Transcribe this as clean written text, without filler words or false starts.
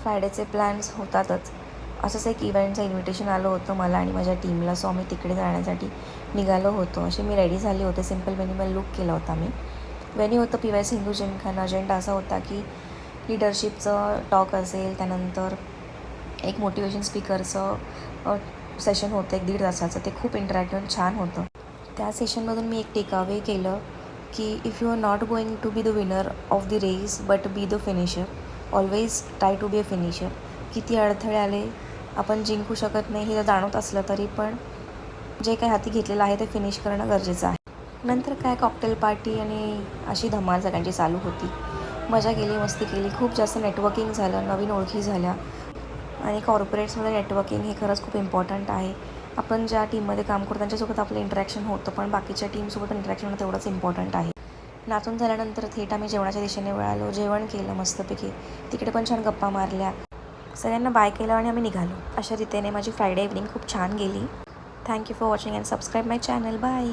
फ्रायडेचे plans होतातच. असंच एक इव्हेंटचं इन्व्हिटेशन आलं होतं मला आणि माझ्या टीमला, सो आम्ही तिकडे जाण्यासाठी निघालो होतो. अशी मी रेडी झाली होते, सिम्पल मिनिमल लुक केला होता मी. वेन्यू होतं PYC हिंदू जिमखाना. अजेंडा असा होता की लीडरशिपचं टॉक असेल, त्यानंतर एक मोटिवेशन स्पीकरचं सेशन होतं 1-1.5 तासाचं. ते खूप इंटरॅक्टिव्ह छान होतं. त्या सेशनमधून मी एक टेकअवे केलं की if you are not going to be the winner of the race but be the finisher, always try to be a finisher. किती अडथळे आले, आपण जिंकू शकत नाही हे जाणवत असलं तरी पण जे काही हाती घेतलेलं आहे ते फिनिश करणं गरजेचं आहे. नंतर काय कॉकटेल पार्टी आणि अशी धमाल सगळ्यांची चालू होती. मजा केली, मस्ती केली, खूप जास्त नेटवर्किंग झालं, नवीन ओळखी झाल्या. आणि कॉर्पोरेट्समध्ये नेटवर्किंग हे खरंच खूप इम्पॉर्टंट आहे. आपण ज्या टीममध्ये काम करतो त्यांच्यासोबत आपलं इंटरॅक्शन होतं, पण बाकीच्या टीमसोबत इंटरॅक्शन होणं तेवढंच इम्पॉर्टंट आहे. नाचून झाल्यानंतर थेट आम्ही जेवणाच्या दिशेने वळालो. जेवण केलं मस्तपैकी, तिकडे पण छान गप्पा मारल्या, सगळ्यांना बाय केलं आणि आम्ही निघालो. अशा रीतीने माझी फ्रायडे इव्हनिंग खूप छान गेली. Thank you for watching and subscribe my channel. Bye.